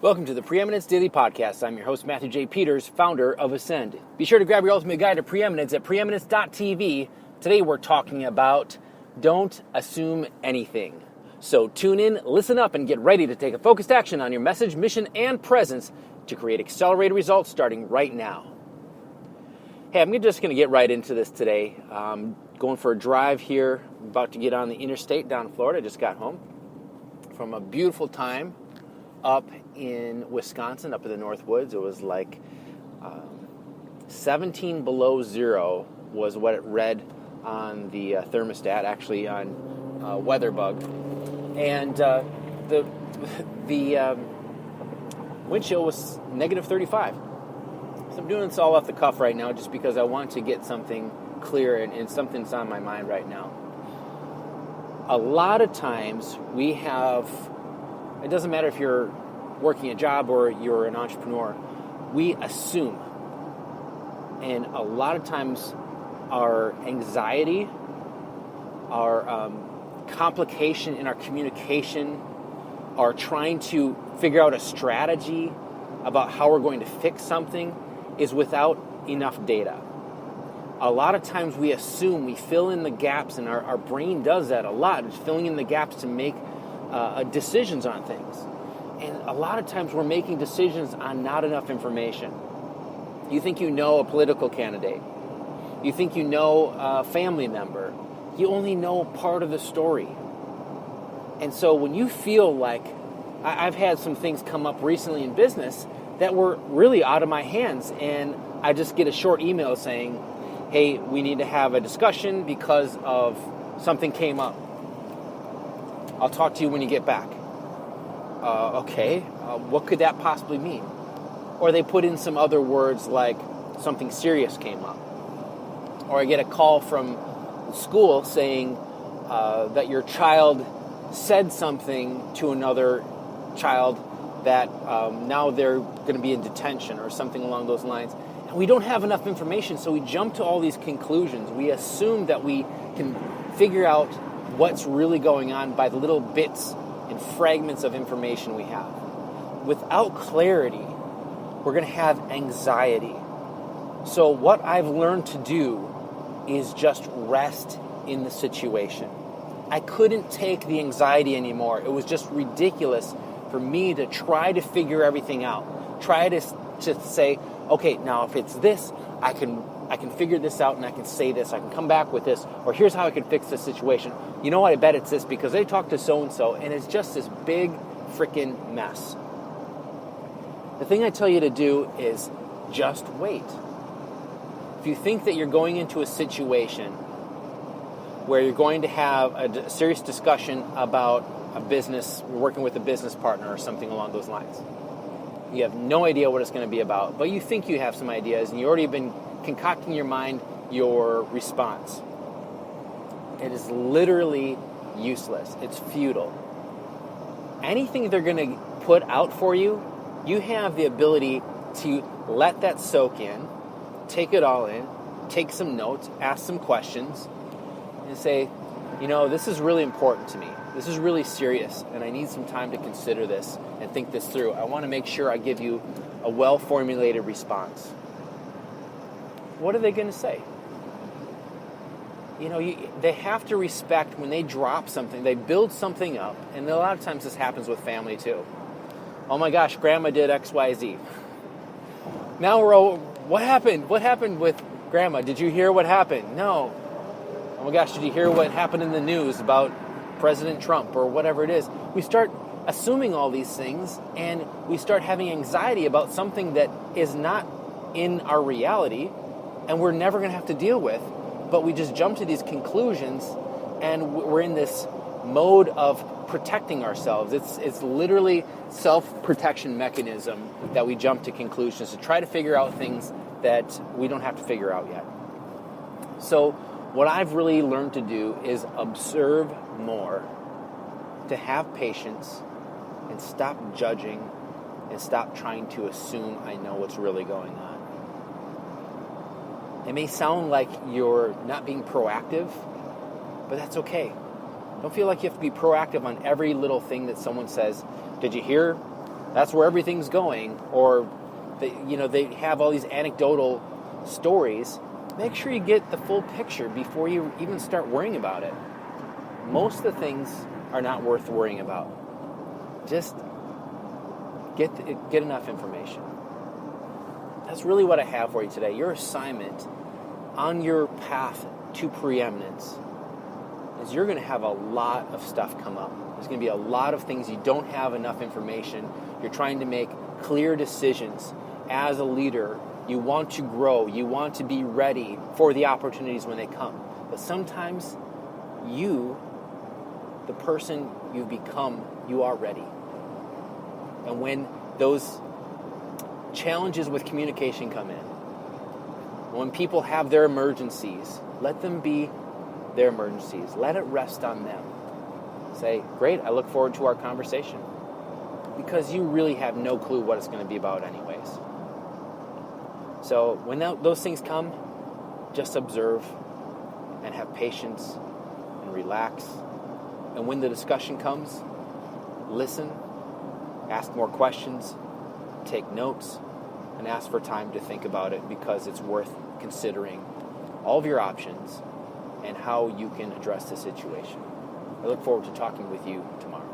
Welcome to the Preeminence Daily Podcast. I'm your host, Matthew J. Peters, founder of Ascend. Be sure to grab your ultimate guide to preeminence at preeminence.tv. Today we're talking about don't assume anything. So tune in, listen up, and get ready to take a focused action on your message, mission, and presence to create accelerated results starting right now. Hey, I'm just going to get right into this today. Going for a drive here, about to get on the interstate down in Florida. I just got home from a beautiful time up in Wisconsin, up in the North Woods. It was like 17 below zero was what it read on the thermostat, actually on WeatherBug. And the wind chill was negative 35. So I'm doing this all off the cuff right now just because I want to get something clear and something's on my mind right now. A lot of times we have, it doesn't matter if you're working a job or you're an entrepreneur, we assume. And a lot of times our anxiety, our complication in our communication, our trying to figure out a strategy about how we're going to fix something is without enough data. A lot of times we assume, we fill in the gaps, and our brain does that a lot. It's filling in the gaps to make decisions on things. And a lot of times we're making decisions on not enough information. You think you know a political candidate. You think you know a family member. You only know part of the story. And so when you feel like, I've had some things come up recently in business that were really out of my hands, and I just get a short email saying, hey, we need to have a discussion because of something came up. I'll talk to you when you get back. Okay, what could that possibly mean? Or they put in some other words like something serious came up. Or I get a call from school saying that your child said something to another child that now they're going to be in detention or something along those lines. And we don't have enough information, so we jump to all these conclusions. We assume that we can figure out what's really going on by the little bits and fragments of information we have. Without clarity, we're going to have anxiety. So what I've learned to do is just rest in the situation. I couldn't take the anxiety anymore. It was just ridiculous for me to try to figure everything out. Try to say, okay, now if it's this, I can figure this out and I can say this, I can come back with this, or here's how I can fix this situation. You know what, I bet it's this because they talked to so-and-so, and it's just this big freaking mess. The thing I tell you to do is just wait. If you think that you're going into a situation where you're going to have a serious discussion about a business, you're working with a business partner or something along those lines, you have no idea what it's going to be about, but you think you have some ideas, and you've already been concocting in your mind your response. It is literally useless. It's futile. Anything they're going to put out for you, you have the ability to let that soak in, take it all in, take some notes, ask some questions, and say, you know, this is really important to me. This is really serious, and I need some time to consider this and think this through. I want to make sure I give you a well-formulated response. What are they going to say? You know, they have to respect when they drop something, they build something up, and a lot of times this happens with family too. Oh my gosh, Grandma did X, Y, Z. Now we're all, what happened? What happened with Grandma? Did you hear what happened? No. Oh my gosh, did you hear what happened in the news about President Trump or whatever it is? We start assuming all these things, and we start having anxiety about something that is not in our reality, and we're never going to have to deal with, but we just jump to these conclusions, and we're in this mode of protecting ourselves. It's literally self-protection mechanism that we jump to conclusions to try to figure out things that we don't have to figure out yet. So what I've really learned to do is observe more, to have patience, and stop judging, and stop trying to assume I know what's really going on. It may sound like you're not being proactive, but that's okay. Don't feel like you have to be proactive on every little thing that someone says. Did you hear that's where everything's going, or they have all these anecdotal stories, make sure you get the full picture before you even start worrying about it. Most of the things are not worth worrying about. Just get enough information. That's really what I have for you today. Your assignment on your path to preeminence is you're going to have a lot of stuff come up. There's going to be a lot of things you don't have enough information. You're trying to make clear decisions. As a leader, you want to grow. You want to be ready for the opportunities when they come. But sometimes you, the person you've become, you are ready. And when those challenges with communication come in, when people have their emergencies, let them be their emergencies. Let it rest on them. Say, great, I look forward to our conversation. Because you really have no clue what it's going to be about anyways. So when those things come, just observe and have patience and relax. And when the discussion comes, listen, ask more questions, take notes, and ask for time to think about it, because it's worth considering all of your options and how you can address the situation. I look forward to talking with you tomorrow.